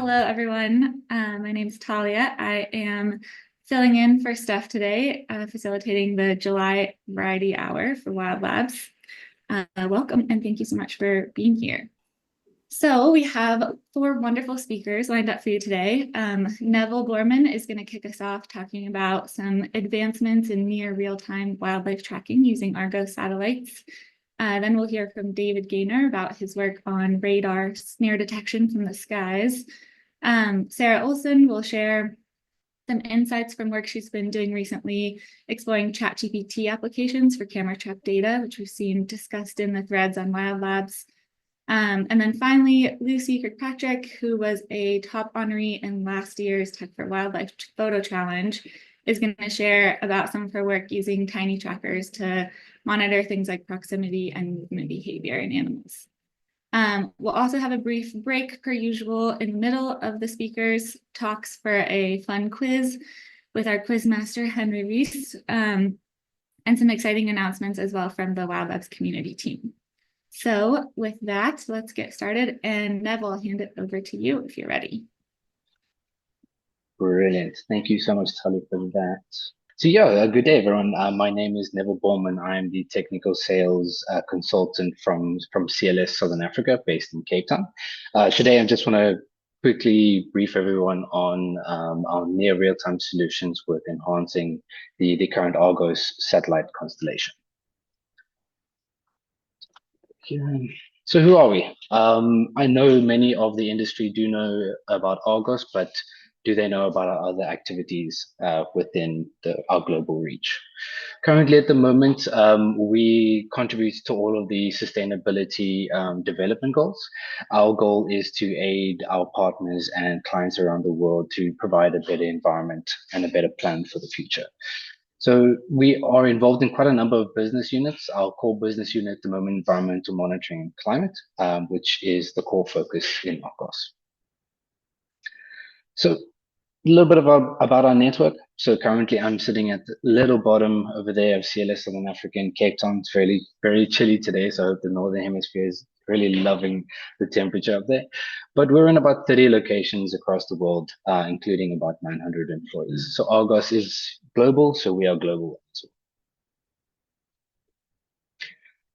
Hello, everyone. My name is Talia. I am filling in for Steph today, facilitating the July Variety Hour for Wild Labs. Welcome, and thank you so much for being here. So we have 4 wonderful speakers lined up for you today. Neville Boorman is going to kick us off talking about some advancements in near real-time wildlife tracking using Argos satellites. Then we'll hear from David Gaynor about his work on radar snare detection from the skies. Sara Olsson will share some insights from work she's been doing recently, exploring ChatGPT applications for camera trap data, which we've seen discussed in the threads on Wild Labs. And then finally, Lucy Kirkpatrick, who was a top honoree in last year's Tech for Wildlife Photo Challenge, is going to share about some of her work using tiny trackers to monitor things like proximity and movement behavior in animals. We'll also have a brief break per usual in the middle of the speakers' talks for a fun quiz with our quiz master, Henry Reese, and some exciting announcements as well from the Wild Labs community team. So with that, let's get started. And Neville, I'll hand it over to you if you're ready. Brilliant. Thank you so much, Tully, for that. So yeah, good day, everyone. My name is Neville Boorman. I am the technical sales consultant from CLS Southern Africa, based in Cape Town. Today, I just want to quickly brief everyone on our near real-time solutions with enhancing the current Argos satellite constellation. So who are we? I know many of the industry do know about Argos, but do they know about our other activities within our global reach? Currently, at the moment, we contribute to all of the sustainability development goals. Our goal is to aid our partners and clients around the world to provide a better environment and a better plan for the future. So we are involved in quite a number of business units. Our core business unit at the moment, environmental monitoring and climate, which is the core focus in Argos. So a little bit about our network. So currently I'm sitting at the little bottom over there of CLS Southern Africa in Cape Town. It's really very chilly today, so I hope the Northern Hemisphere is really loving the temperature up there. But we're in about 30 locations across the world, including about 900 employees. So Argos is global, so we are global as well.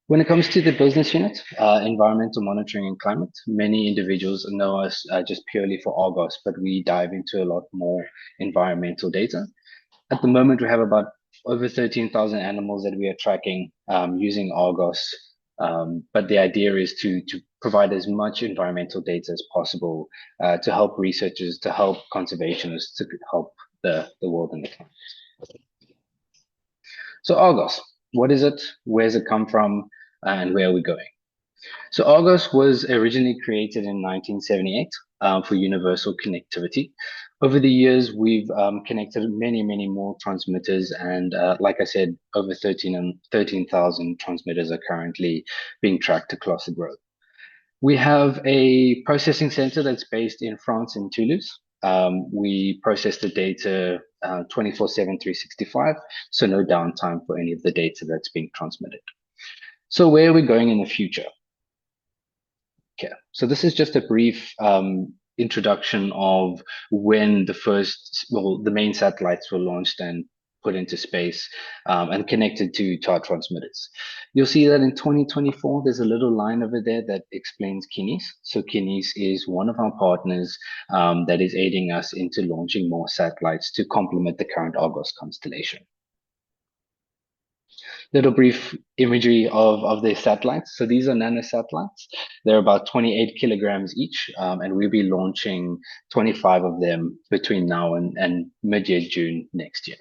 When it comes to the business unit, environmental monitoring and climate, many individuals know us just purely for Argos, but we dive into a lot more environmental data. At the moment, we have about over 13,000 animals that we are tracking using Argos. But the idea is to provide as much environmental data as possible to help researchers, to help conservationists, to help the world and the climate. So Argos, what is it? Where's it come from? And where are we going? So Argos was originally created in 1978 for universal connectivity. Over the years, we've connected many more transmitters, and like I said, over 13,000 transmitters are currently being tracked across the globe. We have a processing center that's based in France in Toulouse. We process the data 24/7, 365, so no downtime for any of the data that's being transmitted. So where are we going in the future? Okay, so this is just a brief introduction of when the main satellites were launched and put into space and connected to our transmitters. You'll see that in 2024, there's a little line over there that explains Kineis. So Kineis is one of our partners that is aiding us into launching more satellites to complement the current Argos constellation. Little brief imagery of the satellites. So these are nanosatellites. They're about 28 kilograms each, and we'll be launching 25 of them between now and mid-year June next year.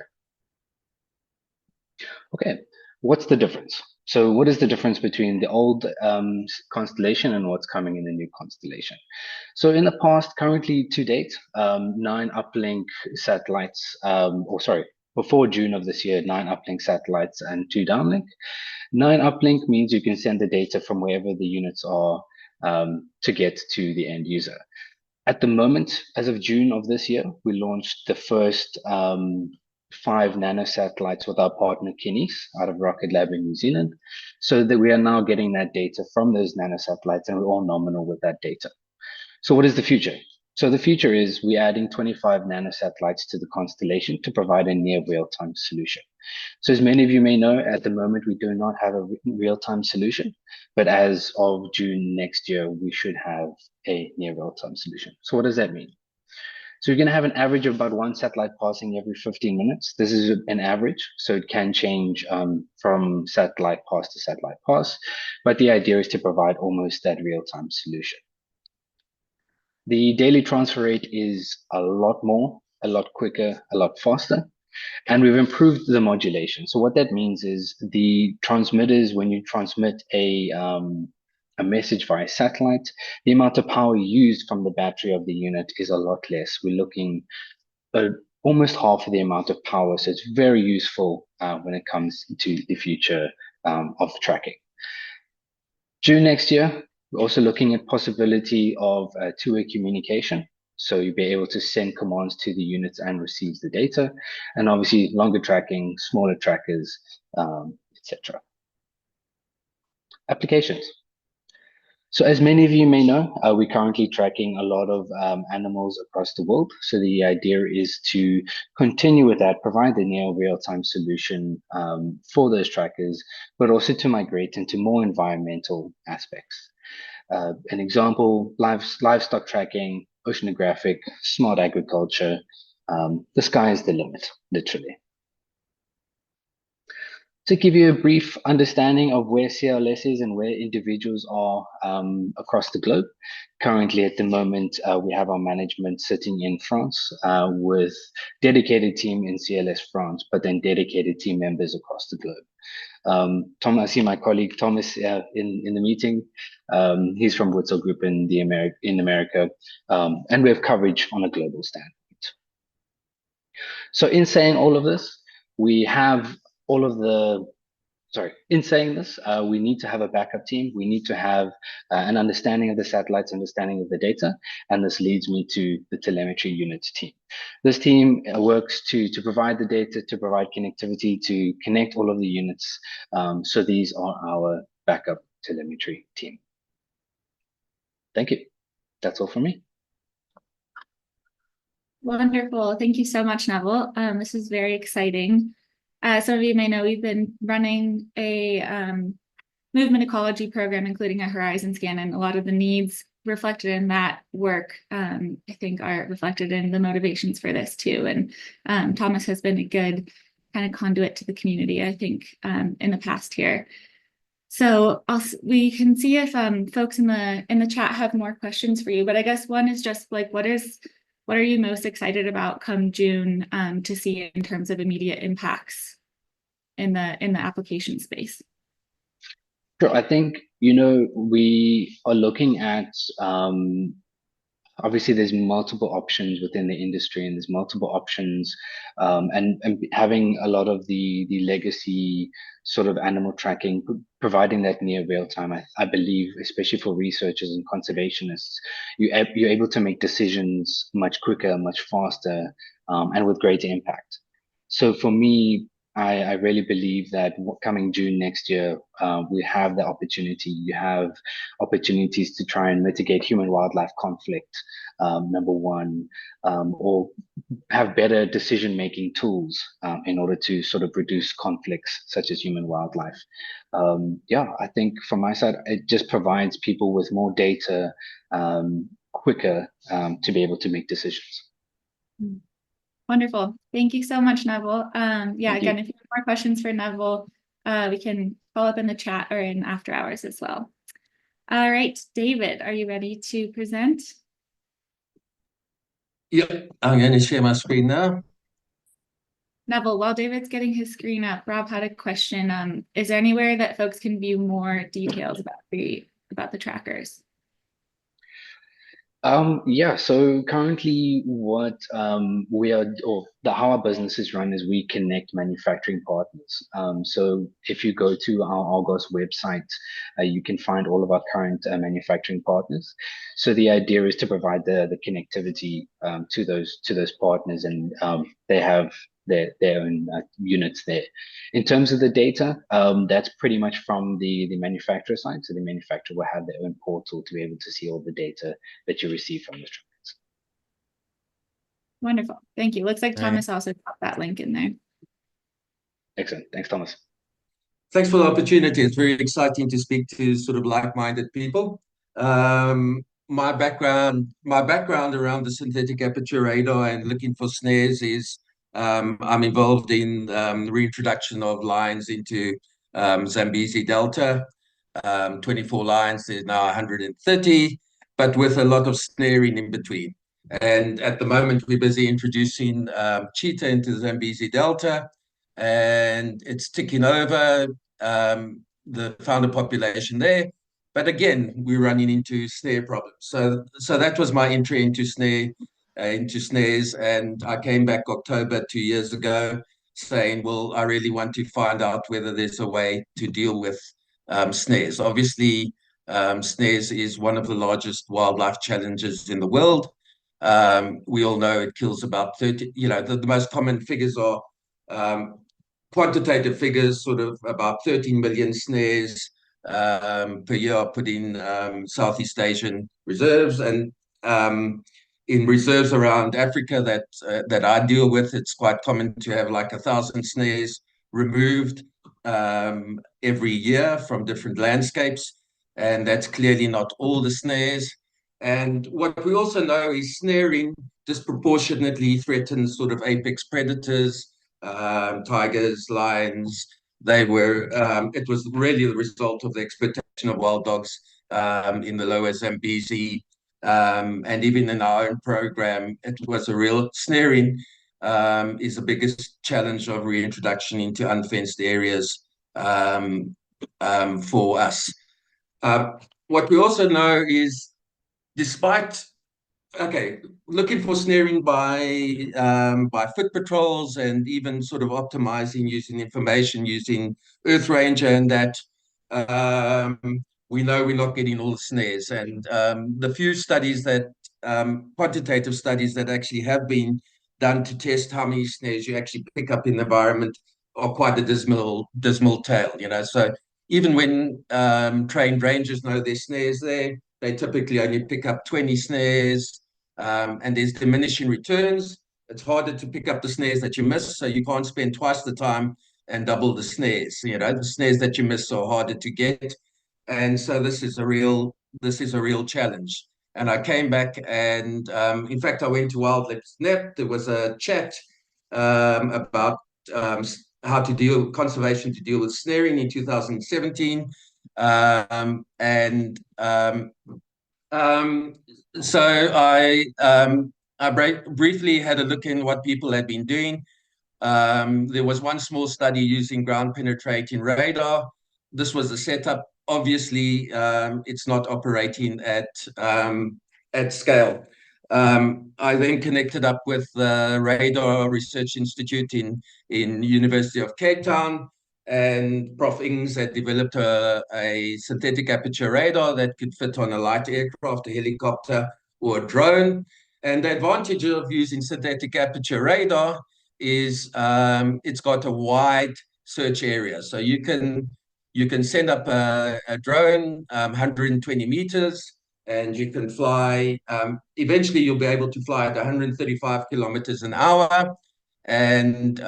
Okay, what's the difference? So what is the difference between the old constellation and what's coming in the new constellation? So in the past, currently to date, 9 uplink satellites, before June of this year, 9 uplink satellites and 2 downlink. 9 uplink means you can send the data from wherever the units are to get to the end user. At the moment, as of June of this year, we launched the first 5 nanosatellites with our partner Kineis out of Rocket Lab in New Zealand, so that we are now getting that data from those nanosatellites, and we're all nominal with that data. So what is the future? So the future is we're adding 25 nanosatellites to the constellation to provide a near real-time solution. So as many of you may know, at the moment, we do not have a real-time solution, but as of June next year, we should have a near real-time solution. So what does that mean? So you're going to have an average of about one satellite passing every 15 minutes. This is an average, so it can change from satellite pass to satellite pass, but the idea is to provide almost that real-time solution. The daily transfer rate is a lot more, a lot quicker, a lot faster. And we've improved the modulation. So what that means is the transmitters, when you transmit a message via satellite, the amount of power used from the battery of the unit is a lot less. We're looking at almost half of the amount of power. So it's very useful when it comes to the future of tracking. June next year, we're also looking at possibility of two-way communication. So you'll be able to send commands to the units and receive the data, and obviously longer tracking, smaller trackers, etc. Applications. So as many of you may know, we're currently tracking a lot of animals across the world. So the idea is to continue with that, provide the near real-time solution for those trackers, but also to migrate into more environmental aspects. An example, livestock tracking, oceanographic, smart agriculture. The sky is the limit, literally. To give you a brief understanding of where CLS is and where individuals are across the globe. Currently, at the moment, we have our management sitting in France with dedicated team in CLS France, but then dedicated team members across the globe. Tom, I see my colleague Thomas in the meeting. He's from Wurzel Group in America, and we have coverage on a global standpoint. So in saying all of this, we have all of the, in saying this, we need to have a backup team. We need to have an understanding of the satellites, understanding of the data, and this leads me to the telemetry units team. This team works to provide the data, to provide connectivity, to connect all of the units. So these are our backup telemetry team. Thank you. That's all from me. Wonderful. Thank you so much, Neville. This is very exciting. Some of you may know we've been running a movement ecology program, including a horizon scan, and a lot of the needs reflected in that work, I think, are reflected in the motivations for this too. And Thomas has been a good kind of conduit to the community, I think, in the past here. So we can see if folks in the chat have more questions for you. But I guess one is just like, what are you most excited about come June to see in terms of immediate impacts in the application space? Sure. I think, we are looking at obviously there's multiple options within the industry and there's multiple options and having a lot of the legacy sort of animal tracking, providing that near real time, I believe, especially for researchers and conservationists, you're able to make decisions much quicker, much faster, and with greater impact. So for me, I really believe that coming June next year, we have the opportunity. You have opportunities to try and mitigate human-wildlife conflict, number one, or have better decision-making tools in order to sort of reduce conflicts such as human-wildlife. Yeah, I think from my side, it just provides people with more data quicker to be able to make decisions. Wonderful. Thank you so much, Neville. Yeah, again, if you have more questions for Neville, we can follow up in the chat or in after hours as well. All right, David, are you ready to present? Yep, I'm going to share my screen now. Neville, while David's getting his screen up, Rob had a question. Is there anywhere that folks can view more details about the trackers? Yeah, so currently what we are, or how our business is run is we connect manufacturing partners. So if you go to our Argos website, you can find all of our current manufacturing partners. So the idea is to provide the connectivity to those partners, and they have their own units there. In terms of the data, that's pretty much from the manufacturer side. So the manufacturer will have their own portal to be able to see all the data that you receive from the trackers. Wonderful. Thank you. Looks like Right. Thomas also put that link in there. Excellent. Thanks, Thomas. Thanks for the opportunity. It's very exciting to speak to sort of like-minded people. My background around the synthetic aperture radar and looking for snares is I'm involved in the reintroduction of lines into Zambezi Delta. 24 lines, there's now 130, but with a lot of snaring in between. And at the moment, we're busy introducing cheetah into the Zambezi Delta, and it's ticking over the founder population there. But again, we're running into snare problems. So that was my entry into snares, and I came back October 2 years ago, saying, well, I really want to find out whether there's a way to deal with snares. Obviously, snares is one of the largest wildlife challenges in the world. We all know it kills about 30, the most common figures are quantitative figures, sort of about 13 million snares per year are put in Southeast Asian reserves. And in reserves around Africa that I deal with, it's quite common to have like 1,000 snares removed every year from different landscapes, and that's clearly not all the snares. And what we also know is snaring disproportionately threatens sort of apex predators, tigers, lions. It was really the result of the exploitation of wild dogs in the lower Zambezi, and even in our own program, it was a real snaring is the biggest challenge of reintroduction into unfenced areas for us. What we also know is, despite looking for snaring by foot patrols and even sort of optimizing using information using Earth Ranger, and that we know we're not getting all the snares. And the few studies that quantitative studies that actually have been done to test how many snares you actually pick up in the environment are quite a dismal tale. So even when trained rangers know there's snares there, they typically only pick up 20 snares, and there's diminishing returns. It's harder to pick up the snares that you miss, so you can't spend twice the time and double the snares. The snares that you miss are harder to get, and so this is a real challenge. And I came back, and in fact, I went to WILDLABS.NET. There was a chat about how to conservation to deal with snaring in 2017. So I briefly had a look in what people had been doing. There was one small study using ground penetrating radar. This was the setup. Obviously, it's not operating at scale. I then connected up with the Radar Research Institute in University of Cape Town, and Prof. Ings had developed a synthetic aperture radar that could fit on a light aircraft, a helicopter, or a drone. And the advantage of using synthetic aperture radar is it's got a wide search area. So you can send up a drone 120 meters, and you can fly. Eventually, you'll be able to fly at 135 kilometers an hour. And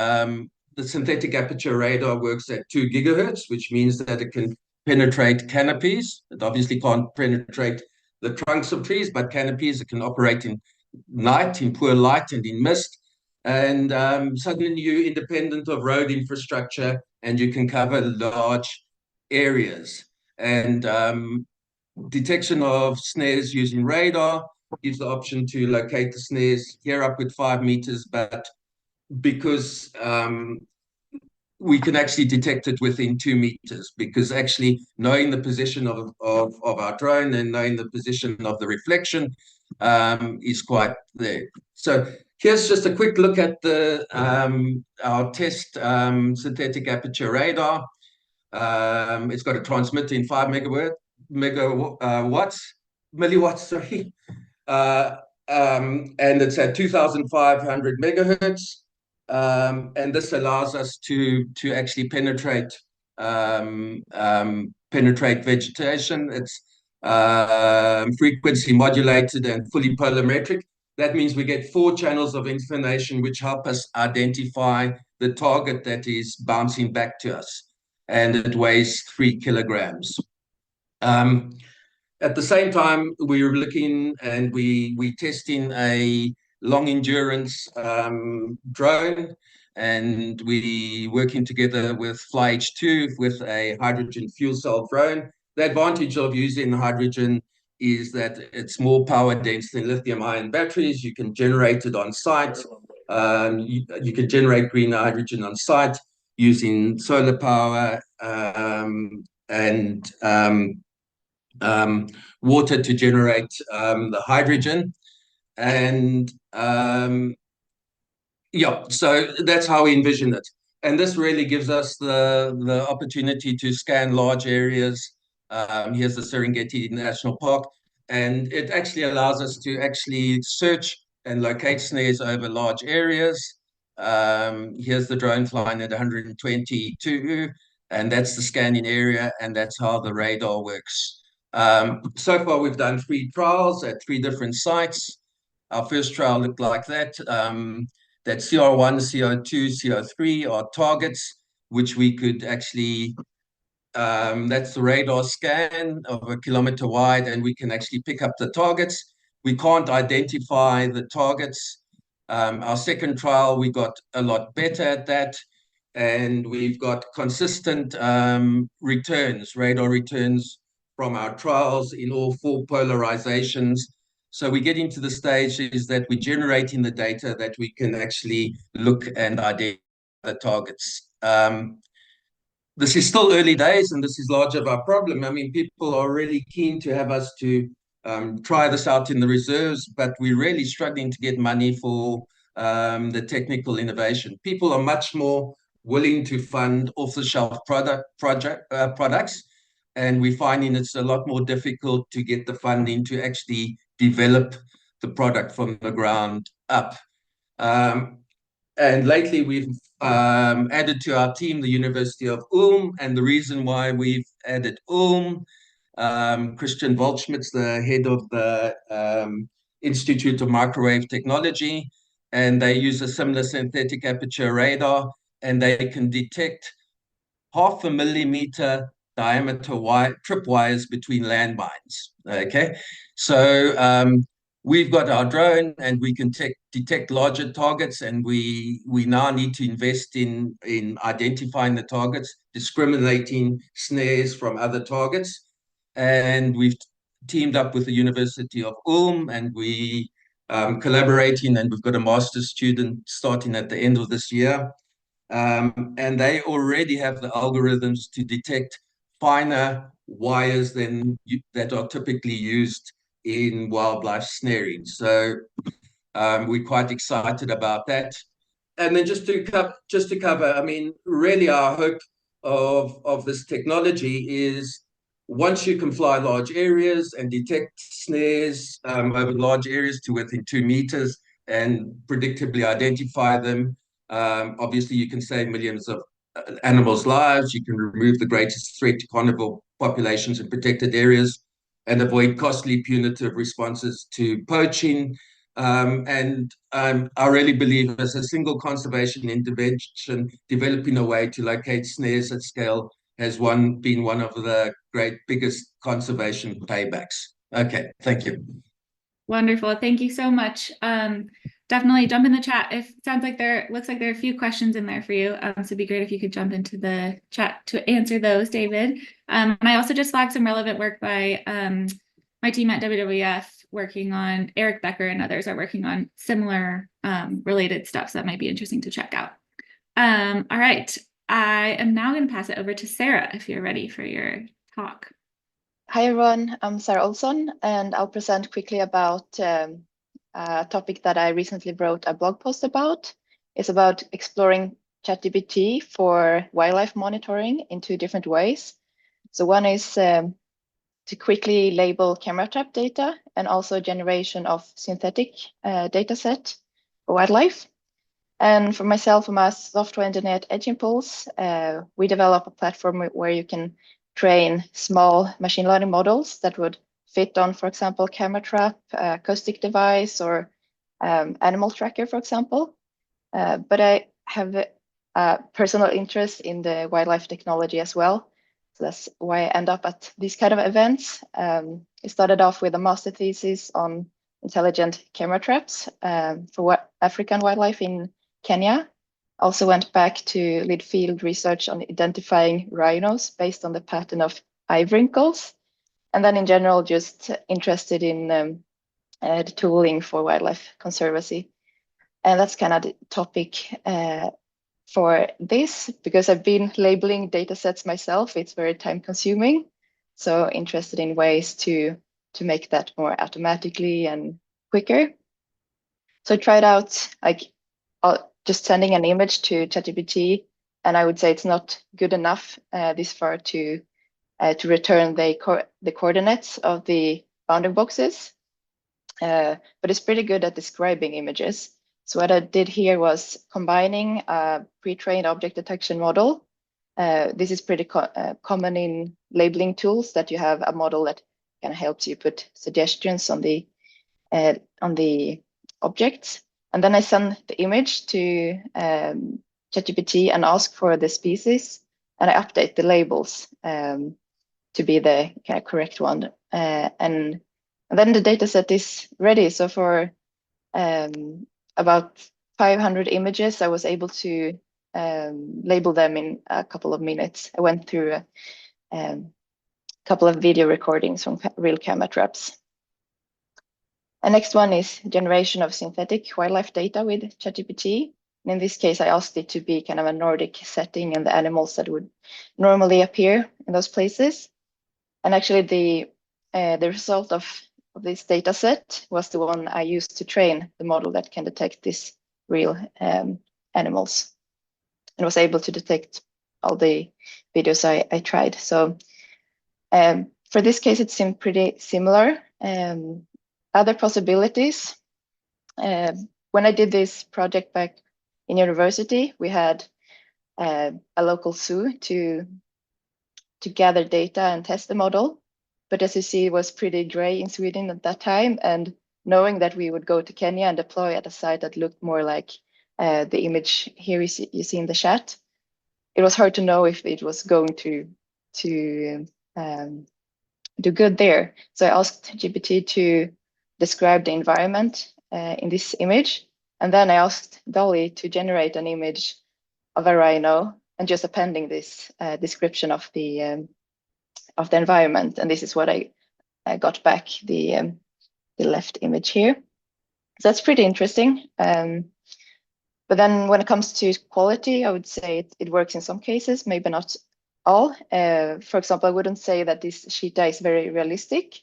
the synthetic aperture radar works at 2 gigahertz, which means that it can penetrate canopies. It obviously can't penetrate the trunks of trees, but canopies, it can operate in night, in poor light, and in mist. And suddenly you're independent of road infrastructure, and you can cover large areas. And detection of snares using radar gives the option to locate the snares here up with 5 meters, but because we can actually detect it within 2 meters, because actually knowing the position of our drone and knowing the position of the reflection is quite there. So here's just a quick look at our test synthetic aperture radar. It's got a transmitter in 5 milliwatts, sorry. And it's at 2,500 megahertz. And this allows us to actually penetrate vegetation. It's frequency modulated and fully polarimetric. That means we get 4 channels of information which help us identify the target that is bouncing back to us. And it weighs 3 kilograms. At the same time, we're looking and we testing a long endurance drone, and we working together with FlyH2 with a hydrogen fuel cell drone. The advantage of using hydrogen is that it's more power dense than lithium-ion batteries. You can generate it on site. You can generate green hydrogen on site using solar power and water to generate the hydrogen. And yeah, so that's how we envision it. And this really gives us the opportunity to scan large areas. Here's the Serengeti National Park, and it actually allows us to actually search and locate snares over large areas. Here's the drone flying at 122, and that's the scanning area, and that's how the radar works. So far, we've done 3 trials at 3 different sites. Our first trial looked like that. That CR1, CR2, CR3 are targets which we could actually, that's the radar scan of 1 kilometer wide, and we can actually pick up the targets. We can't identify the targets. Our second trial, we got a lot better at that, and we've got consistent returns, radar returns from our trials in all 4 polarizations. So we get into the stage is that we're generating the data that we can actually look and identify the targets. This is still early days, and this is large of our problem. I mean, people are really keen to have us to try this out in the reserves, but we're really struggling to get money for the technical innovation. People are much more willing to fund off-the-shelf products, and we're finding it's a lot more difficult to get the funding to actually develop the product from the ground up. And lately, we've added to our team the University of Ulm, and the reason why we've added Ulm, Christian Waldschmidt's the head of the Institute of Microwave Technology, and they use a similar synthetic aperture radar, and they can detect 0.5 millimeter diameter tripwires between landmines. Okay, so we've got our drone, and we can detect larger targets, and we now need to invest in identifying the targets, discriminating snares from other targets, and we've teamed up with the University of Ulm, and we collaborating, and we've got a master's student starting at the end of this year. And they already have the algorithms to detect finer wires than that are typically used in wildlife snaring. So we're quite excited about that. And then just to cover, I mean, really our hope of this technology is once you can fly large areas and detect snares over large areas to within 2 meters and predictably identify them, obviously you can save millions of animals' lives, you can remove the greatest threat to carnivore populations in protected areas, and avoid costly punitive responses to poaching. And I really believe as a single conservation intervention, developing a way to locate snares at scale has been one of the biggest conservation paybacks. Okay, thank you. Wonderful. Thank you so much. Definitely jump in the chat. If it sounds like looks like there are a few questions in there for you. So it'd be great if you could jump into the chat to answer those, David. And I also just flagged some relevant work by my team at WWF working on, Eric Becker and others are working on similar related stuff. So that might be interesting to check out. All right. I am now going to pass it over to Sara if you're ready for your talk. Hi everyone, I'm Sara Olsson, and I'll present quickly about a topic that I recently wrote a blog post about. It's about exploring ChatGPT for wildlife monitoring in 2 different ways. So one is to quickly label camera trap data, and also generation of synthetic data set for wildlife. And for myself, I'm a software engineer at Edge Impulse. We develop a platform where you can train small machine learning models that would fit on, for example, camera trap, acoustic device, or animal tracker, for example. But I have a personal interest in the wildlife technology as well. So that's why I end up at these kind of events. It started off with a master thesis on intelligent camera traps for African wildlife in Kenya. Also went back to lead field research on identifying rhinos based on the pattern of eye wrinkles. And then in general, just interested in the tooling for wildlife conservancy. And that's kind of the topic for this, because I've been labeling data sets myself. It's very time consuming. So interested in ways to make that more automatically and quicker. So I tried out like just sending an image to ChatGPT, and I would say it's not good enough this far to return the coordinates of the bounding boxes. But it's pretty good at describing images. So what I did here was combining a pre-trained object detection model. This is pretty common in labeling tools, that you have a model that kind of helps you put suggestions on the objects. And then I send the image to ChatGPT and ask for the species, and I update the labels to be the kind of correct one. And then the data set is ready. So for about 500 images, I was able to label them in a couple of minutes. I went through a couple of video recordings from real camera traps. And next one is generation of synthetic wildlife data with ChatGPT. And in this case, I asked it to be kind of a Nordic setting and the animals that would normally appear in those places. And actually the result of this data set was the one I used to train the model that can detect these real animals, and was able to detect all the videos I tried. So for this case, it seemed pretty similar. Other possibilities, when I did this project back in university, we had a local zoo to gather data and test the model. But as you see, it was pretty gray in Sweden at that time. And knowing that we would go to Kenya and deploy at a site that looked more like the image here you see in the chat, it was hard to know if it was going to do good there. So I asked GPT to describe the environment in this image. And then I asked Dolly to generate an image of a rhino and just appending this description of the environment. And this is what I got back, the left image here. So that's pretty interesting. But then when it comes to quality, I would say it works in some cases, maybe not all. For example, I wouldn't say that this cheetah is very realistic,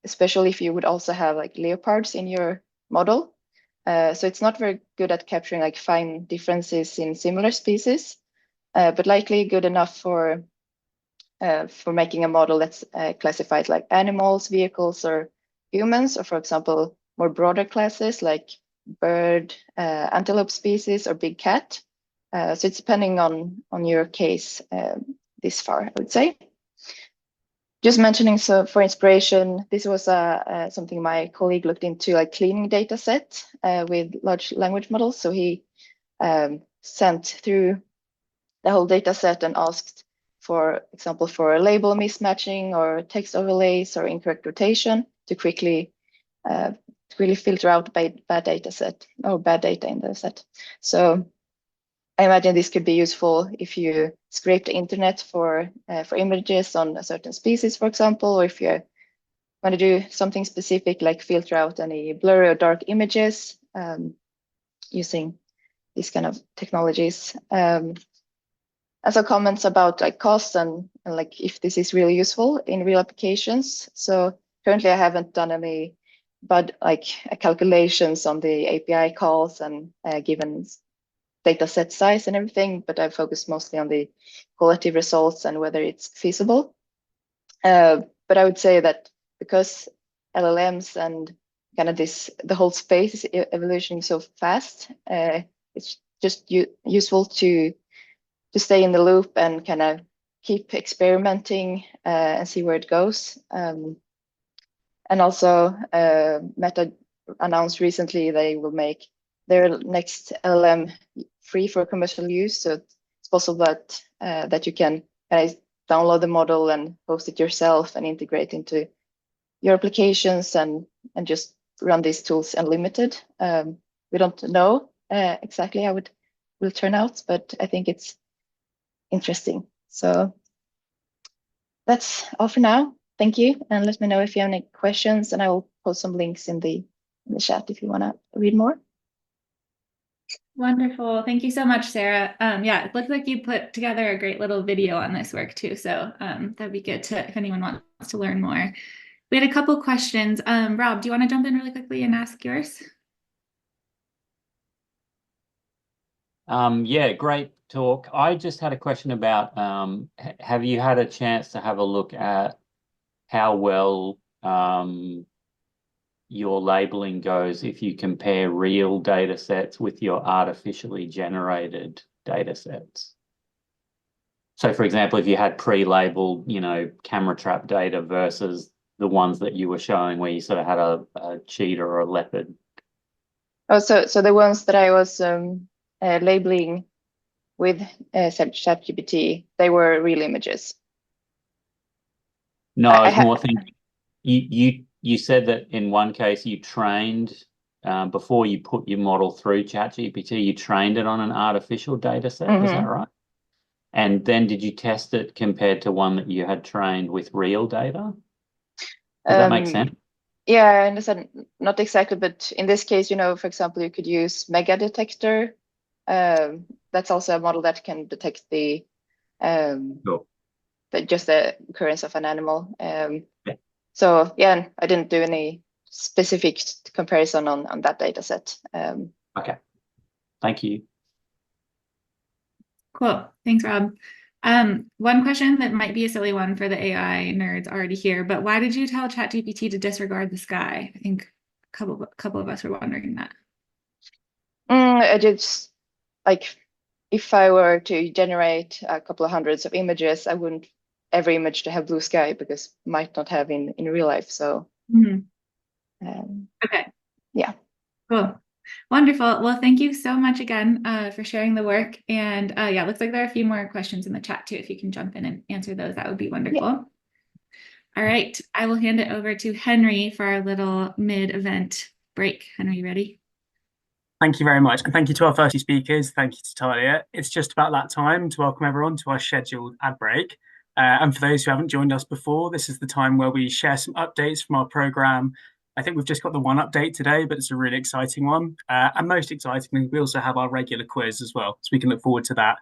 especially if you would also have like leopards in your model. So it's not very good at capturing like fine differences in similar species, but likely good enough for making a model that's classified like animals, vehicles, or humans, or for example, more broader classes like bird, antelope species, or big cat. So it's depending on your case this far, I would say. Just mentioning, so for inspiration, this was something my colleague looked into, like cleaning data set with large language models. So he sent through the whole data set and asked, for example, for a label mismatching or text overlays or incorrect rotation to quickly filter out bad data set or bad data in the set. So I imagine this could be useful if you scrape the internet for images on a certain species, for example, or if you want to do something specific like filter out any blurry or dark images using these kind of technologies. Also comments about like costs and like if this is really useful in real applications. So currently I haven't done any calculations on the API calls and given data set size and everything, but I've focused mostly on the quality results and whether it's feasible. But I would say that because LLMs and kind of the whole space is evolutioning so fast, it's just useful to stay in the loop and kind of keep experimenting and see where it goes. And also announced recently they will make their next LLM free for commercial use. So it's possible that you can download the model and host it yourself and integrate into your applications and just run these tools unlimited. We don't know exactly how it will turn out, but I think it's interesting. So that's all for now. Thank you, and let me know if you have any questions, and I will post some links in the chat if you want to read more. Wonderful. Thank you so much, Sarah. Yeah, it looks like you put together a great little video on this work too. So that'd be good if anyone wants to learn more. We had a couple questions. Rob, do you want to jump in really quickly and ask yours? Yeah, great talk. I just had a question about, have you had a chance to have a look at how well your labeling goes if you compare real data sets with your artificially generated data sets? So for example, if you had pre-labeled, camera trap data versus the ones that you were showing where you sort of had a cheetah or a leopard. Oh, so the ones that I was labeling with ChatGPT, they were real images. No, I was more thinking you said that in one case you trained before you put your model through ChatGPT, you trained it on an artificial data set. Was that right? And then did you test it compared to one that you had trained with real data? Does that make sense? Yeah, I understand. Not exactly, but in this case, for example, you could use mega detector. That's also a model that can detect just the occurrence of an animal. So yeah, I didn't do any specific comparison on that data set. Okay, thank you. Cool. Thanks, Rob. One question that might be a silly one for the AI nerds already here, but why did you tell ChatGPT to disregard the sky? I think a couple of us were wondering that. I just if I were to generate a couple of hundreds of images, I wouldn't every image to have blue sky because might not have in real life. So okay. Yeah. Cool. Wonderful. Well, thank you so much again for sharing the work. And yeah, it looks like there are a few more questions in the chat too. If you can jump in and answer those, that would be wonderful. Yeah. All right. I will hand it over to Henry for our little mid-event break. Henry, ready? Thank you very much. And thank you to our first speakers. Thank you to Talia. It's just about that time to welcome everyone to our scheduled ad break. And for those who haven't joined us before, this is the time where we share some updates from our program. I think we've just got the one update today, but it's a really exciting one. And most excitingly, we also have our regular quiz as well, so we can look forward to that.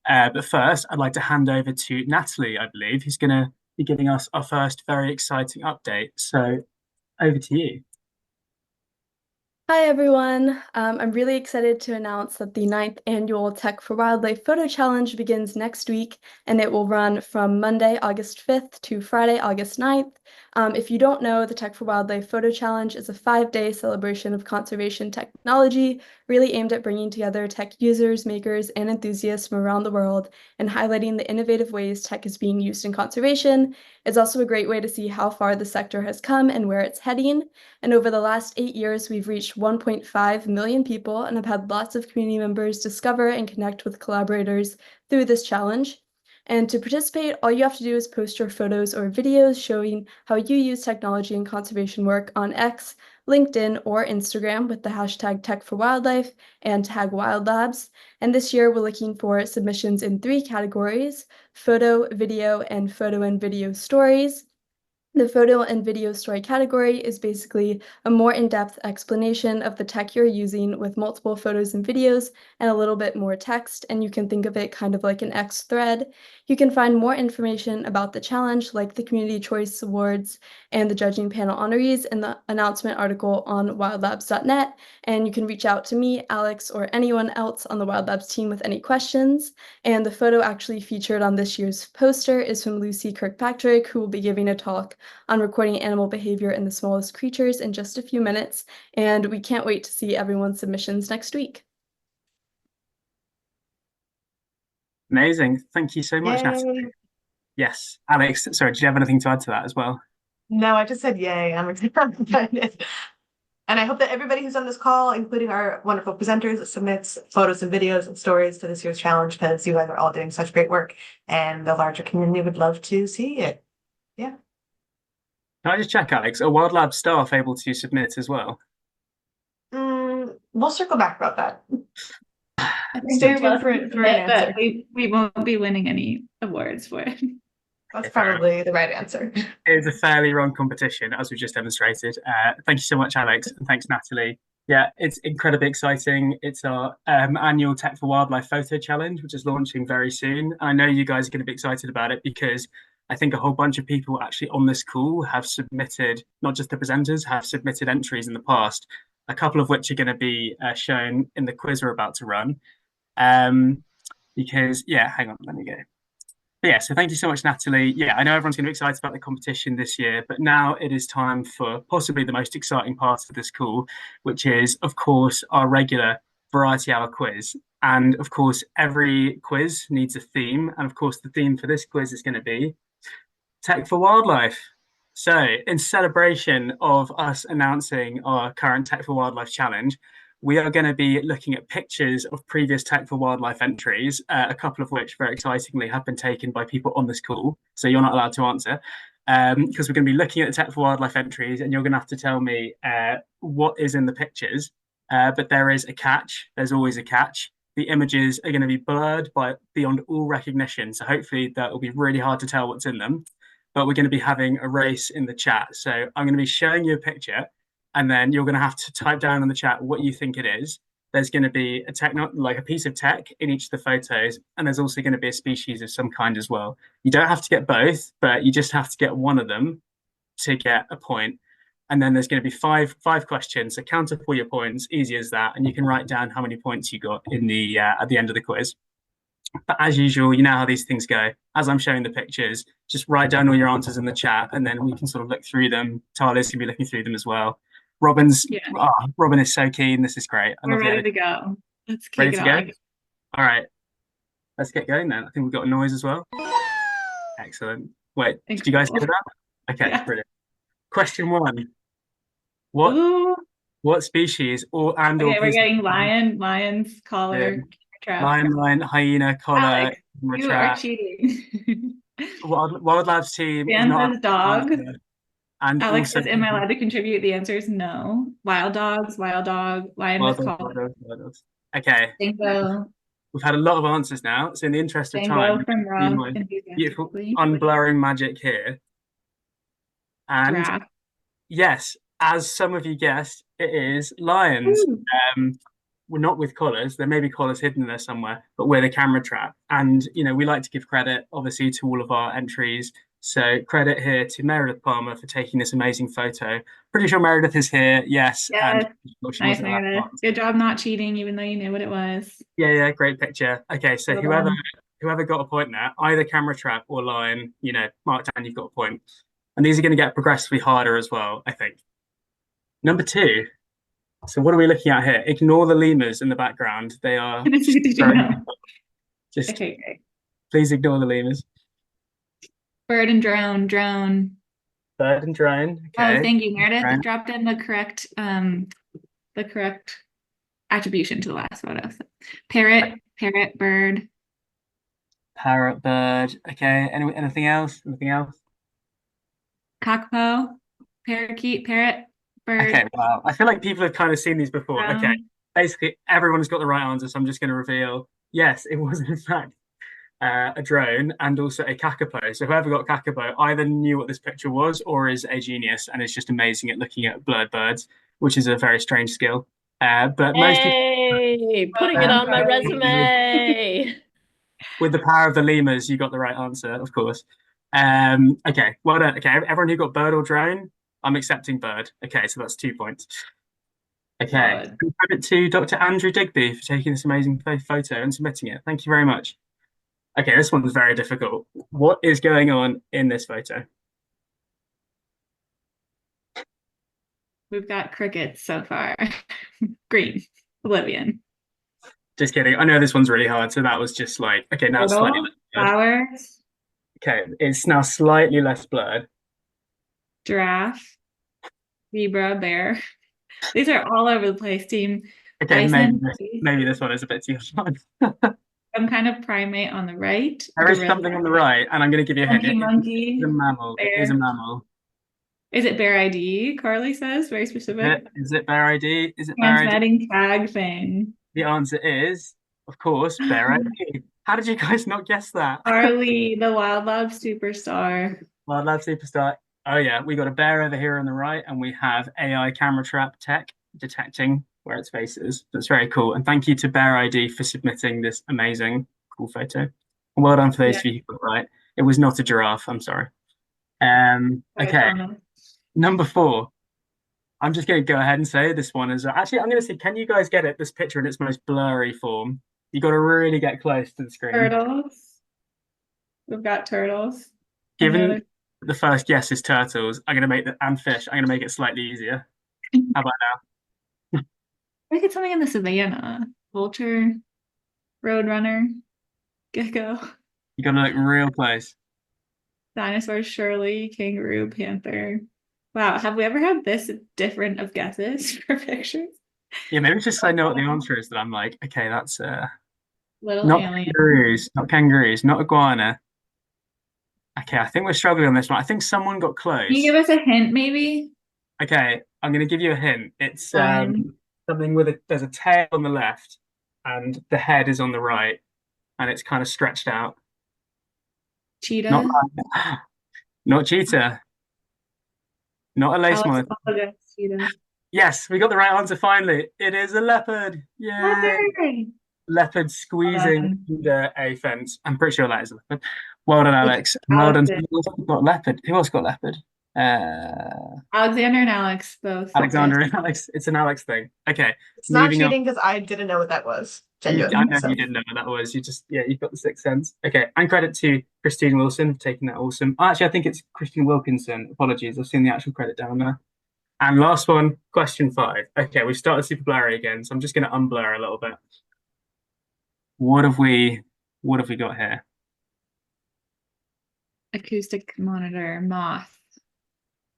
But first, I'd like to hand over to Natalie, I believe, who's going to be giving us our first very exciting update. So over to you. Hi everyone, I'm really excited to announce that the 9th annual Tech for Wildlife Photo Challenge begins next week, and it will run from Monday, August 5th to Friday, August 9th. If you don't know, the Tech for Wildlife Photo Challenge is a 5-day celebration of conservation technology, really aimed at bringing together tech users, makers, and enthusiasts from around the world and highlighting the innovative ways tech is being used in conservation. It's also a great way to see how far the sector has come and where it's heading. And over the last 8 years, we've reached 1.5 million people and have had lots of community members discover and connect with collaborators through this challenge. And to participate, all you have to do is post your photos or videos showing how you use technology in conservation work on X, LinkedIn, or Instagram with the hashtag Tech4Wildlife and tag WILDLABS. And this year, we're looking for submissions in 3 categories: photo, video, and photo and video stories. The photo and video story category is basically a more in-depth explanation of the tech you're using with multiple photos and videos and a little bit more text, and you can think of it kind of like an X thread. You can find more information about the challenge, like the Community Choice Awards and the judging panel honorees, in the announcement article on WILDLABS.NET, and you can reach out to me, Alex, or anyone else on the Wild Labs team with any questions. And the photo actually featured on this year's poster is from Lucy Kirkpatrick, who will be giving a talk on recording animal behavior in the smallest creatures in just a few minutes, and we can't wait to see everyone's submissions next week. Amazing. Thank you so much, Natalie. Yes. Alex, sorry, did you have anything to add to that as well? No, I just said yay. I'm excited. And I hope that everybody who's on this call, including our wonderful presenters, submits photos and videos and stories to this year's challenge, because you guys are all doing such great work and the larger community would love to see it. Yeah. Can I just check, Alex, are WildLabs staff able to submit as well? We'll circle back about that. I think Stay we're tuned for welcome to an it, but answer. we won't be winning any awards for it. That's Okay, fair probably the right answer. It is a fairly wrong competition, as we've just demonstrated. Thank you so much, Alex, and thanks, Natalie. Yeah, it's incredibly exciting. It's our annual Tech for Wildlife photo challenge, which is launching very soon. I know you guys are going to be excited about it because I think a whole bunch of people actually on this call have submitted, not just the presenters, have submitted entries in the past, a couple of which are going to be shown in the quiz we're about to run. Because, yeah, hang on, let me go. But yeah, so thank you so much, Natalie. Yeah, I know everyone's going to be excited about the competition this year, but now it is time for possibly the most exciting part of this call, which is, of course, our regular Variety Hour quiz. And of course, every quiz needs a theme. And of course, the theme for this quiz is going to be Tech for Wildlife. So, in celebration of us announcing our current Tech for Wildlife challenge, we are going to be looking at pictures of previous Tech for Wildlife entries, a couple of which, very excitingly, have been taken by people on this call. So you're not allowed to answer, because we're going to be looking at the Tech for Wildlife entries, and you're going to have to tell me what is in the pictures. But there is a catch. There's always a catch. The images are going to be blurred beyond all recognition. So hopefully that will be really hard to tell what's in them. But we're going to be having a race in the chat. So I'm going to be showing you a picture, and then you're going to have to type down in the chat what you think it is. There's going to be a piece of tech in each of the photos, and there's also going to be a species of some kind as well. You don't have to get both, but you just have to get one of them to get a point. And then there's going to be five questions. So count up all your points, easy as that, and you can write down how many points you got in the at the end of the quiz. But as usual, you know how these things go. As I'm showing the pictures, just write down all your answers in the chat, and then we can sort of look through them. Talia's going to be looking through them as well. Robin is so keen. This is great. We're ready to go. Let's kick Ready it to go? off. All right. Let's get going then. I think we've got a noise as well. Excellent. Wait, did you guys hear that? Okay, Yeah. brilliant. Question 1. Ooh. What species or Okay, we're piece getting lion's collar, trap. lion, hyena, collar, Alex, you are trap. cheating. WildLabs team is Dan not says dog. and Alex also says, am I allowed to contribute? The answer is no. Wild dogs, wild dog, lion with collar. wild dogs. Okay. Dingo. We've had a lot of answers now, so in the interest of Dingo time, from Rob. beautiful unblurring magic here. And Giraffe. yes, as some of you guessed, it is lions. We're not with collars. There may be collars hidden there somewhere, but we're the camera trap. And, you know, we like to give credit, obviously, to all of our entries. So credit here to Meredith Palmer for taking this amazing photo. Pretty sure Meredith is here. Yes. Yes. And Nice, Meredith. Good job not cheating, even though you knew what it was. Yeah, great picture. Okay, so whoever got a point there, either camera trap or lion, you know, mark down, you've got a point. And these are going to get progressively harder as well, I think. Number 2. So what are we looking at here? Ignore the lemurs in the background. They are just okay. Please ignore the lemurs. Bird and drone. Bird and drone. Okay. Oh, thank you, Meredith. Dropped in the correct attribution to the last photo. So, parrot, bird. Parrot, bird. Okay. Anything else? Cockapoo, parakeet, parrot, bird. Okay, wow. I feel like people have kind of seen these before. Okay. Basically, everyone's got the right answer, so I'm just going to reveal. Yes, it was in fact a drone and also a kakapo. So whoever got kakapo either knew what this picture was or is a genius and is just amazing at looking at blurred birds, which is a very strange skill. But most people putting it on my resume. With the power of the lemurs, you got the right answer, of course. Okay, well done. Okay, everyone who got bird or drone, I'm accepting bird. Okay, so that's 2 points. Okay, credit to Dr. Andrew Digby for taking this amazing photo and submitting it. Thank you very much. Okay, this one's very difficult. What is going on in this photo? We've got crickets so far. Green, Oblivion. Just kidding. I know this one's really hard, so that was just like, okay, now it's slightly less blurred. Flowers. Okay, it's now slightly less blurred. Giraffe. Zebra, bear. These are all over the place, team. Okay, Bison, maybe this one is a bit too hard. some kind of primate on the right. There is Gorilla. something on the right, and I'm going to give you a hint. Monkey. It's a mammal. It is a mammal. Is it bear ID? Carly says, very specific. Is it bear ID? Is it bear ID? Transmitting tag thing. The answer is, of course, bear ID. How did you guys not guess that? Harley, the WildLabs superstar. WildLabs superstar. Oh yeah, we got a bear over here on the right, and we have AI camera trap tech detecting where its face is. That's very cool. And thank you to Bear ID for submitting this amazing, cool photo. And well done for those of you who got it right. It was not a giraffe. I'm sorry. Okay. Number 4. I'm just going to go ahead and say this one is actually. I'm going to say, can you guys get it? This picture in its most blurry form. You got to really get close to the screen. Turtles. We've got turtles. Given the first guess is turtles, I'm going to make and fish. I'm going to make it slightly easier. How about now? Look at something in the savannah. Vulture, roadrunner, gecko. You got to look real close. Dinosaur, Shirley, kangaroo, panther. Wow, have we ever had this different of guesses for pictures? Yeah, maybe it's just I know what the answer is that I'm like, okay, that's Little not alien. kangaroos, not iguana. Okay, I think we're struggling on this one. I think someone got close. Can you give us a hint, maybe? Okay, I'm going to give you a hint. It's something with there's a tail on the left and the head is on the right and it's kind of stretched out. Cheetah? Not cheetah. Not a lace moth. Yes, we got the right answer finally. It is a leopard. Yay! Leopard squeezing under a fence. I'm pretty sure that is a leopard. Well done, Alex. Well done. Who else got leopard? Who else got leopard? Alexander and Alex both. Alexander and Alex. It's an Alex thing. Okay. It's not cheating because I didn't know what that was. Genuinely. I know you didn't know what that was. You've got the sixth sense. Okay. And credit to Christine Wilson for taking that awesome. Actually, I think it's Christian Wilkinson. Apologies. I've seen the actual credit down there. And last one, question 5. Okay, we've started super blurry again, so I'm just going to unblur a little bit. What have we got here? Acoustic monitor, moth.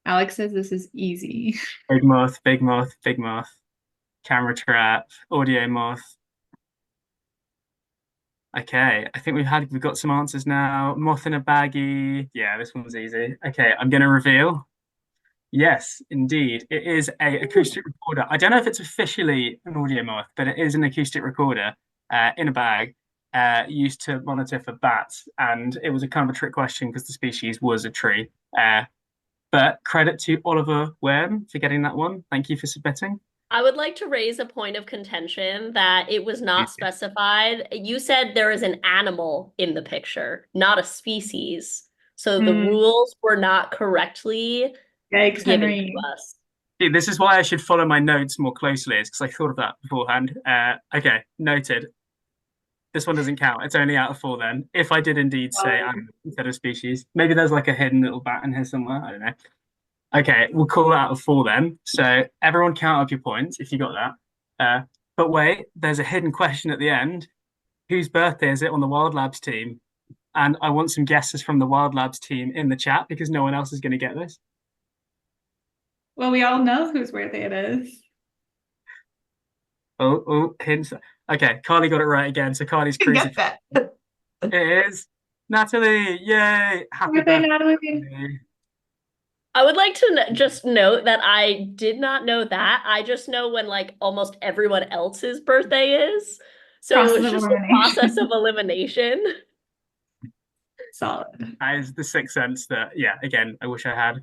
Alex says this is easy. Big moth, big moth, big moth. Camera trap, audio moth. Okay, I think we've got some answers now. Moth in a baggie. Yeah, this one's easy. Okay, I'm going to reveal. Yes, indeed. It is an acoustic recorder. I don't know if it's officially an audio moth, but it is an acoustic recorder in a bag used to monitor for bats. And it was a kind of a trick question because the species was a tree. But credit to Oliver Webb for getting that one. Thank you for submitting. I would like to raise a point of contention that it was not specified. You said there is an animal in the picture, not a species. So the rules were not correctly given to us. See, this is why I should follow my notes more closely, is because I thought of that beforehand. Okay, noted. This one doesn't count. It's only out of 4 then. If I did indeed say animal instead of species. Maybe there's like a hidden little bat in here somewhere. I don't know. Okay, we'll call that out of 4 then. So everyone count up your points if you got that. But wait, there's a hidden question at the end. Whose birthday is it on the WildLabs team? And I want some guesses from the WildLabs team in the chat because no one else is going to get this. Well, we all know whose birthday it is. Oh, hints. Okay, Carly got it right again. So Carly's crazy. It is Natalie. Yay! Happy birthday, Natalie. I would like to just note that I did not know that. I just know when like almost everyone else's birthday is. So it was just a process of elimination. Solid. That is the sixth sense that, yeah, again, I wish I had.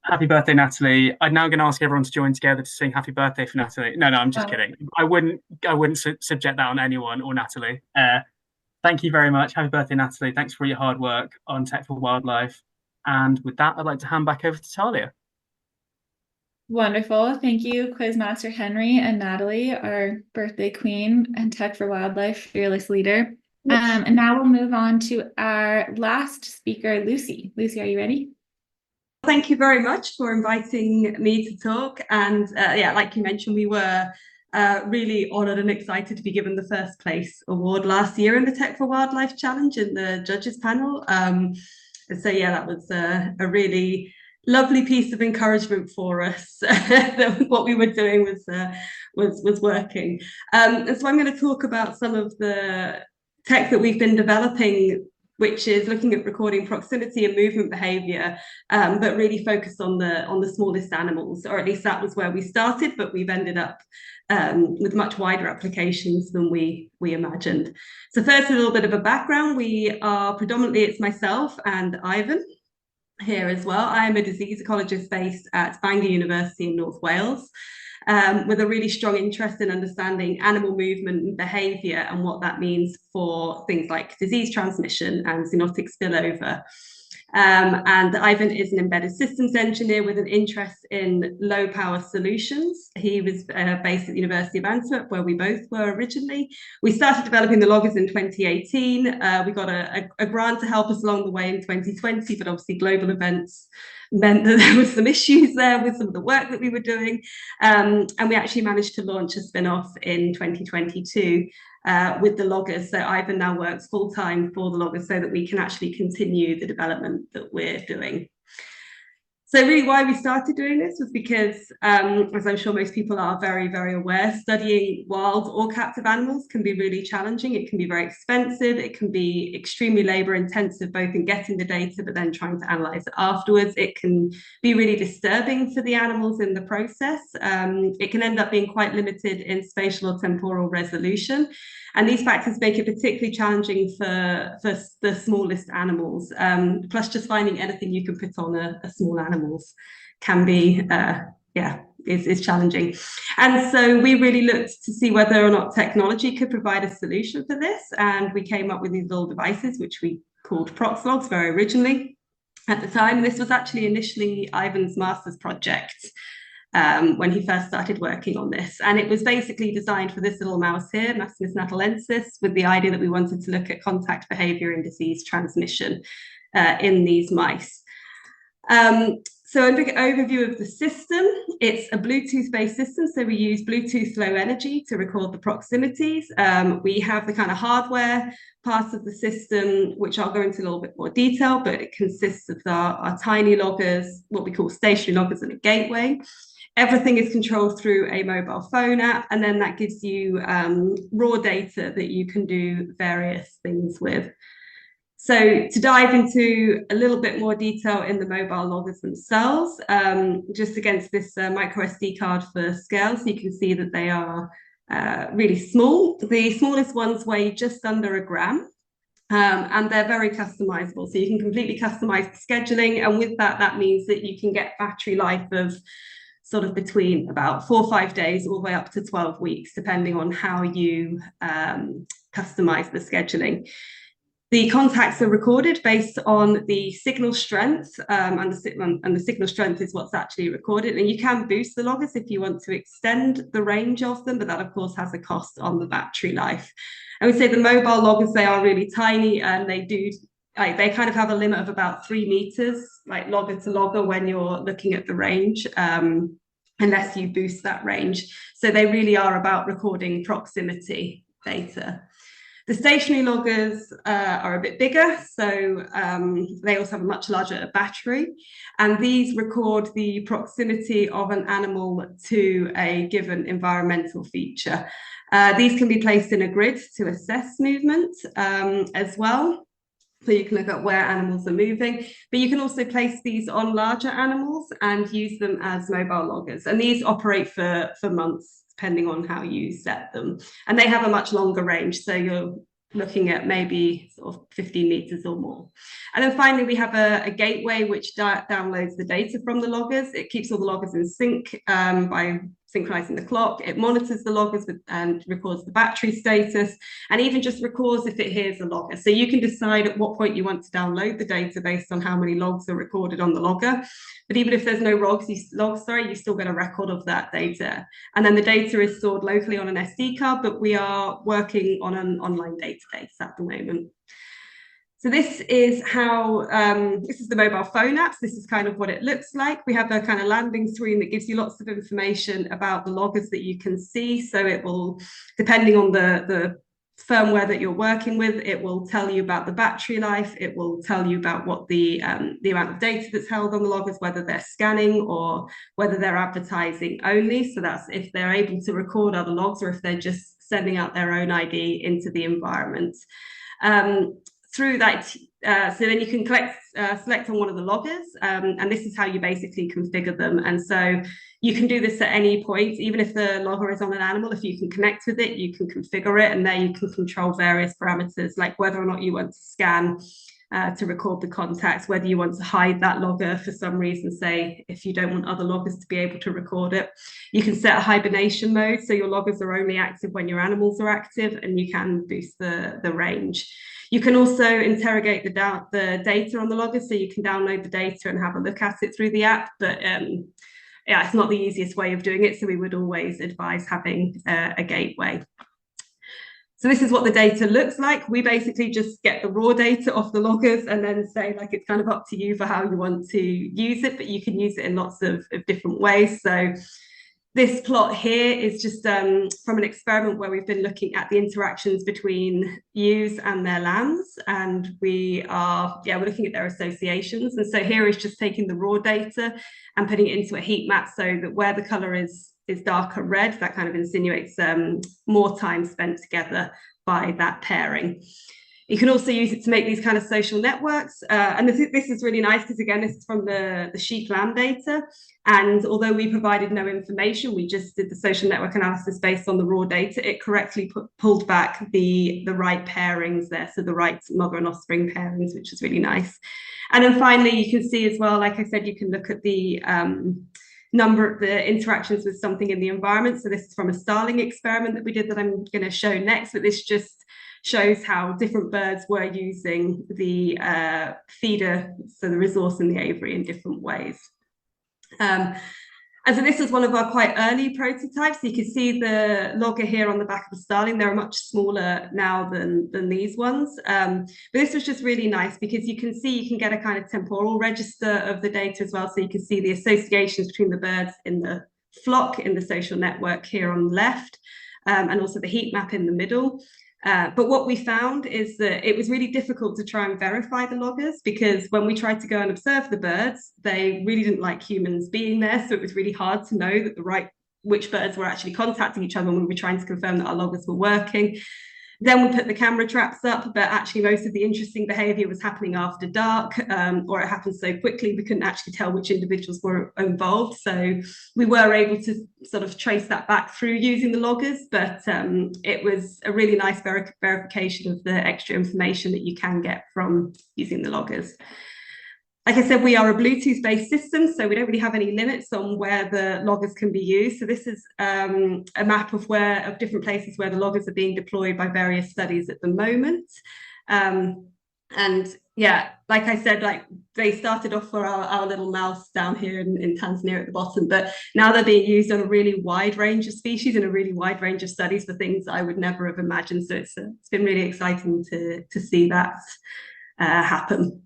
Happy birthday, Natalie. I'm now going to ask everyone to join together to sing happy birthday for Natalie. No, I'm just kidding. I wouldn't subject that on anyone or Natalie. Thank you very much. Happy birthday, Natalie. Thanks for your hard work on Tech for Wildlife. And with that, I'd like to hand back over to Talia. Wonderful. Thank you, Quizmaster Henry and Natalie, our birthday queen and Tech for Wildlife fearless leader. And now we'll move on to our last speaker, Lucy. Lucy, are you ready? Thank you very much for inviting me to talk. And yeah, like you mentioned, we were really honoured and excited to be given the first place award last year in the Tech for Wildlife Challenge in the judges panel. So yeah, that was a really lovely piece of encouragement for us that what we were doing was working. And so I'm going to talk about some of the tech that we've been developing, which is looking at recording proximity and movement behavior, but really focused on the smallest animals, or at least that was where we started, but we've ended up with much wider applications than we imagined. So first, a little bit of a background. We are predominantly, it's myself and Ivan here as well. I am a disease ecologist based at Bangor University in North Wales, with a really strong interest in understanding animal movement and behaviour and what that means for things like disease transmission and zoonotic spillover. And Ivan is an embedded systems engineer with an interest in low power solutions. He was based at the University of Antwerp, where we both were originally. We started developing the loggers in 2018. We got a grant to help us along the way in 2020, but obviously global events meant that there was some issues there with some of the work that we were doing. And we actually managed to launch a spin-off in 2022 with the loggers. So Ivan now works full-time for the loggers so that we can actually continue the development that we're doing. So really why we started doing this was because, as I'm sure most people are very, very aware, studying wild or captive animals can be really challenging. It can be very expensive. It can be extremely labor intensive, both in getting the data, but then trying to analyze it afterwards. It can be really disturbing for the animals in the process. It can end up being quite limited in spatial or temporal resolution. And these factors make it particularly challenging for the smallest animals. Plus just finding anything you can put on a small animals can be, is challenging. And so we really looked to see whether or not technology could provide a solution for this. And we came up with these little devices, which we called ProxLogs very originally at the time. This was actually initially Ivan's master's project when he first started working on this. And it was basically designed for this little mouse here, Maximus natalensis, with the idea that we wanted to look at contact behavior and disease transmission in these mice. So a big overview of the system. It's a Bluetooth-based system, so we use Bluetooth Low Energy to record the proximities. We have the kind of hardware parts of the system, which I'll go into a little bit more detail, but it consists of our tiny loggers, what we call stationary loggers, and a gateway. Everything is controlled through a mobile phone app, and then that gives you raw data that you can do various things with. So to dive into a little bit more detail in the mobile loggers themselves, just against this micro SD card for scale, so you can see that they are really small. The smallest ones weigh just under a gram. And they're very customizable. So you can completely customize the scheduling. And with that, that means that you can get battery life of sort of between about 4 or 5 days all the way up to 12 weeks, depending on how you customize the scheduling. The contacts are recorded based on the signal strength, and the signal strength is what's actually recorded. And you can boost the loggers if you want to extend the range of them, but that of course has a cost on the battery life. I would say the mobile loggers, they are really tiny, and they kind of have a limit of about 3 meters, like logger to logger, when you're looking at the range, unless you boost that range. So they really are about recording proximity data. The stationary loggers are a bit bigger, so they also have a much larger battery, and these record the proximity of an animal to a given environmental feature. These can be placed in a grid to assess movement as well. So you can look at where animals are moving, but you can also place these on larger animals and use them as mobile loggers. And these operate for months, depending on how you set them. And they have a much longer range. So you're looking at maybe sort of 15 meters or more. And then finally, we have a gateway which downloads the data from the loggers. It keeps all the loggers in sync by synchronizing the clock. It monitors the loggers and records the battery status, and even just records if it hears a logger. So you can decide at what point you want to download the data based on how many logs are recorded on the logger. But even if there's no logs, you still get a record of that data. And then the data is stored locally on an SD card, but we are working on an online database at the moment. So this is how, this is the mobile phone apps. This is kind of what it looks like. We have a kind of landing screen that gives you lots of information about the loggers that you can see. So it will, depending on the firmware that you're working with. It will tell you about the battery life. It will tell you about what the amount of data that's held on the loggers, whether they're scanning or whether they're advertising only. So that's if they're able to record other logs or if they're just sending out their own ID into the environment. Through that, so then you can select on one of the loggers, and this is how you basically configure them. And so you can do this at any point, even if the logger is on an animal. If you can connect with it, you can configure it, and there you can control various parameters, like whether or not you want to scan to record the contacts, whether you want to hide that logger for some reason, say if you don't want other loggers to be able to record it. You can set a hibernation mode, so your loggers are only active when your animals are active, and you can boost the range. You can also interrogate the data on the logger, so you can download the data and have a look at it through the app, but yeah, it's not the easiest way of doing it, so we would always advise having a gateway. So this is what the data looks like. We basically just get the raw data off the loggers and then say, like, it's kind of up to you for how you want to use it, but you can use it in lots of different ways. So this plot here is just from an experiment where we've been looking at the interactions between ewes and their lambs, and we're looking at their associations. And so here is just taking the raw data and putting it into a heat map, so that where the color is darker red, that kind of insinuates more time spent together by that pairing. You can also use it to make these kind of social networks. And this is really nice because, again, this is from the sheep lamb data. And although we provided no information, we just did the social network analysis based on the raw data. It correctly pulled back the right pairings there, so the right mother and offspring pairings, which is really nice. And then finally, you can see as well, like I said, you can look at the number of the interactions with something in the environment. So this is from a starling experiment that we did that I'm going to show next, but this just shows how different birds were using the feeder, so the resource in the aviary, in different ways. And so this is one of our quite early prototypes. You can see the logger here on the back of the starling. They're much smaller now than these ones. But this was just really nice because you can see, you can get a kind of temporal register of the data as well. So you can see the associations between the birds in the flock, in the social network here on the left, and also the heat map in the middle. But what we found is that it was really difficult to try and verify the loggers, because when we tried to go and observe the birds, they really didn't like humans being there. So it was really hard to know that which birds were actually contacting each other when we were trying to confirm that our loggers were working. Then we put the camera traps up, but actually most of the interesting behavior was happening after dark, or it happened so quickly we couldn't actually tell which individuals were involved. So we were able to sort of trace that back through using the loggers, but it was a really nice verification of the extra information that you can get from using the loggers. Like I said, we are a Bluetooth-based system, so we don't really have any limits on where the loggers can be used. So this is a map of different places where the loggers are being deployed by various studies at the moment. And yeah, like I said, like they started off for our little mouse down here in Tanzania at the bottom, but now they're being used on a really wide range of species and a really wide range of studies for things I would never have imagined. So it's been really exciting to see that happen.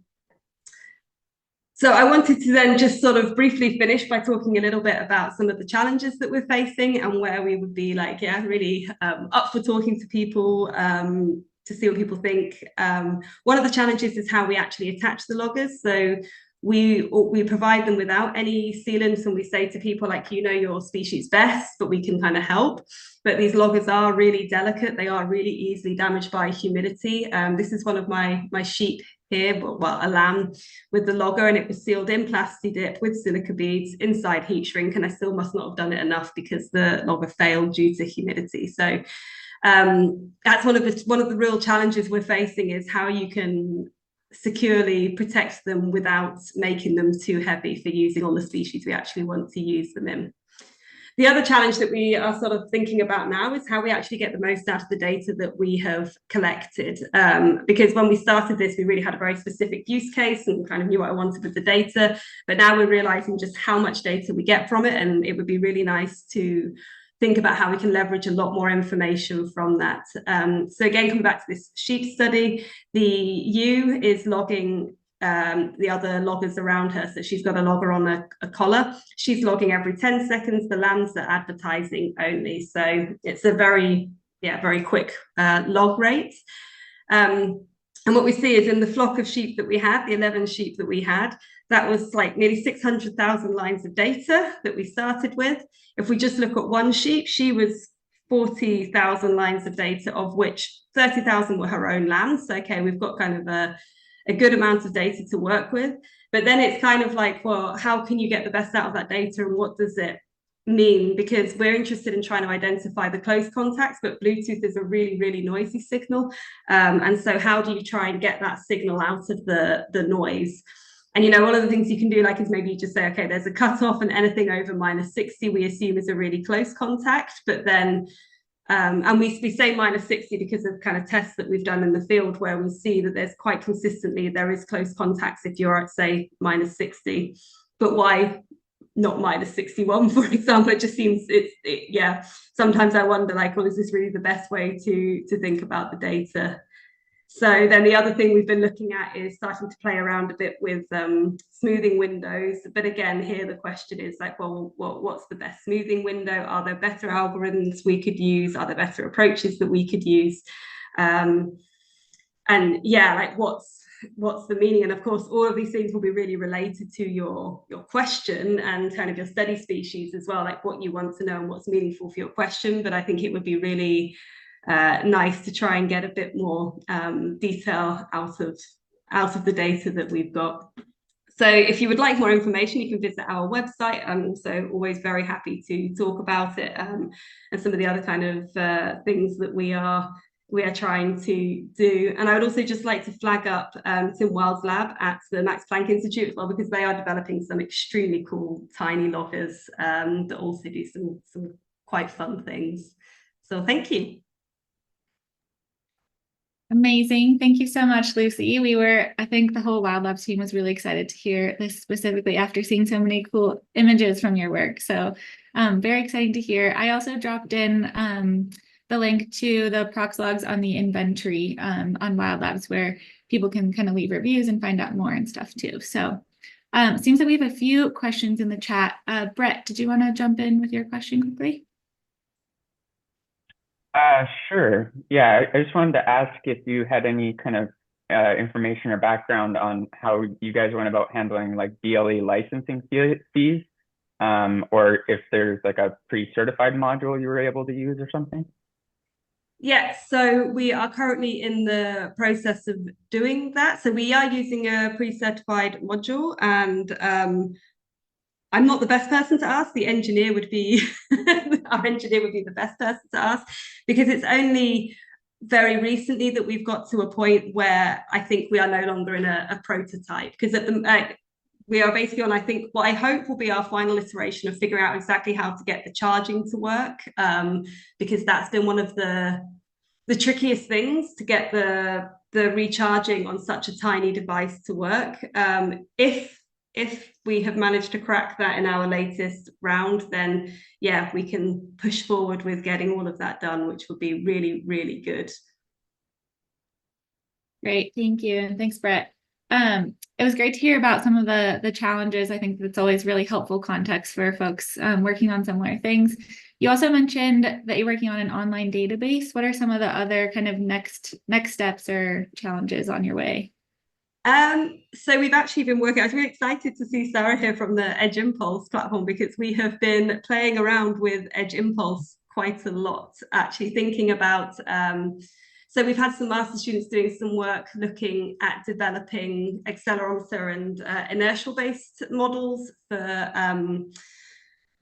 So I wanted to then just sort of briefly finish by talking a little bit about some of the challenges that we're facing and where we would be like, yeah, really up for talking to people to see what people think. One of the challenges is how we actually attach the loggers. So we provide them without any sealants, and we say to people, like, you know your species best, but we can kind of help. But these loggers are really delicate. They are really easily damaged by humidity. This is one of my sheep here, well, a lamb with the logger, and it was sealed in plasti dip with silica beads inside heat shrink, and I still must not have done it enough because the logger failed due to humidity. So that's one of the real challenges we're facing, is how you can securely protect them without making them too heavy for using on the species we actually want to use them in. The other challenge that we are sort of thinking about now is how we actually get the most out of the data that we have collected. Because when we started this, we really had a very specific use case and kind of knew what I wanted with the data. But now we're realizing just how much data we get from it. And it would be really nice to think about how we can leverage a lot more information from that. So again, coming back to this sheep study, the ewe is logging the other loggers around her. So she's got a logger on a collar. She's logging every 10 seconds. The lambs are advertising only. So it's a very very quick log rates. And what we see is in the flock of sheep that we had, the 11 sheep that we had, that was like nearly 600,000 lines of data that we started with. If we just look at one sheep, she was 40,000 lines of data, of which 30,000 were her own lambs. So, okay, we've got kind of a good amount of data to work with. But then it's kind of like, well, how can you get the best out of that data, and what does it mean? Because we're interested in trying to identify the close contacts, but Bluetooth is a really, really noisy signal. And so how do you try and get that signal out of the noise? And, one of the things you can do, like, is maybe you just say, okay, there's a cutoff, and anything over -60 we assume is a really close contact. But then and we say -60 because of kind of tests that we've done in the field, where we see that there's quite consistently, there is close contacts if you're at, say, -60. But why not -61, for example? It just seems, sometimes I wonder, like, well, is this really the best way to think about the data? So then the other thing we've been looking at is starting to play around a bit with smoothing windows. But again, here the question is like, well, what's the best smoothing window? Are there better algorithms we could use? Are there better approaches that we could use? And yeah, like what's the meaning? And of course, all of these things will be really related to your question and kind of your study species as well, like what you want to know and what's meaningful for your question. But I think it would be really nice to try and get a bit more detail out of the data that we've got. So if you would like more information, you can visit our website. I'm also always very happy to talk about it and some of the other kind of things that we are trying to do. And I would also just like to flag up Tim Wild's lab at the Max Planck Institute as well, because they are developing some extremely cool tiny loggers that also do some quite fun things. So thank you. Amazing. Thank you so much, Lucy. I think the whole WildLabs team was really excited to hear this specifically after seeing so many cool images from your work. So very exciting to hear. I also dropped in the link to the prox logs on the inventory on WildLabs, where people can kind of leave reviews and find out more and stuff too. So it seems that we have a few questions in the chat. Brett, did you want to jump in with your question quickly? Sure. Yeah, I just wanted to ask if you had any kind of information or background on how you guys went about handling like BLE licensing fees, or if there's like a pre-certified module you were able to use or something. Yeah, so we are currently in the process of doing that. So we are using a pre-certified module, and I'm not the best person to ask. The engineer would be, our engineer would be the best person to ask, because it's only very recently that we've got to a point where I think we are no longer in a prototype, because at the we are basically on, I think, what I hope will be our final iteration of figuring out exactly how to get the charging to work, because that's been one of the trickiest things, to get the recharging on such a tiny device to work. If we have managed to crack that in our latest round, then yeah, we can push forward with getting all of that done, which would be really, really good. Great, thank you, and thanks, Brett. It was great to hear about some of the challenges. I think that's always really helpful context for folks working on similar things. You also mentioned that you're working on an online database. What are some of the other kind of next steps or challenges on your way? So we've actually been working, I was really excited to see Sara here from the Edge Impulse platform, because we have been playing around with Edge Impulse quite a lot, actually thinking about, so we've had some master students doing some work looking at developing accelerometer and inertial-based models for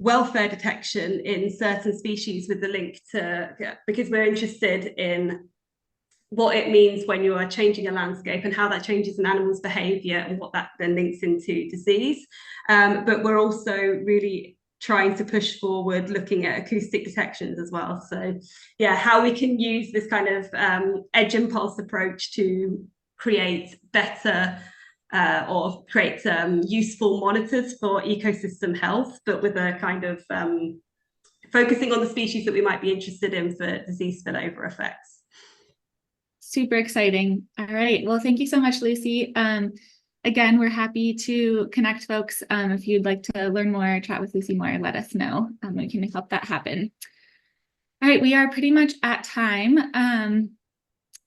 welfare detection in certain species, with the link to, because we're interested in what it means when you are changing a landscape and how that changes an animal's behavior and what that then links into disease. But we're also really trying to push forward looking at acoustic detections as well. So yeah, how we can use this kind of edge impulse approach to create better or create useful monitors for ecosystem health, but with a kind of focusing on the species that we might be interested in for disease spillover effects. Super exciting. All right. Well, thank you so much, Lucy. Again, we're happy to connect folks. If you'd like to learn more, chat with Lucy more, let us know. We can help that happen. All right, we are pretty much at time.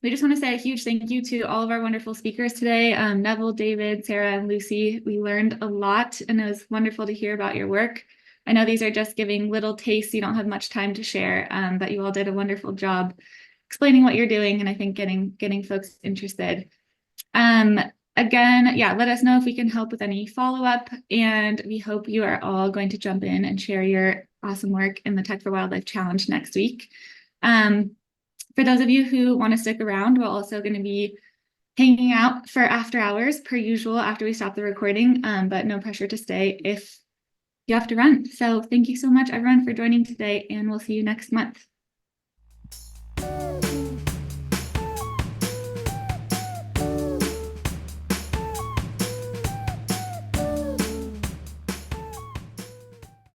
We just want to say a huge thank you to all of our wonderful speakers today, Neville, David, Sarah, and Lucy. We learned a lot, and it was wonderful to hear about your work. I know these are just giving little tastes. You don't have much time to share, but you all did a wonderful job explaining what you're doing, and I think getting folks interested. Again, yeah, let us know if we can help with any follow-up, and we hope you are all going to jump in and share your awesome work in the Tech for Wildlife Challenge next week. For those of you who want to stick around, we're also going to be hanging out for after hours per usual after we stop the recording, but no pressure to stay if you have to run. So thank you so much, everyone, for joining today, and we'll see you next month.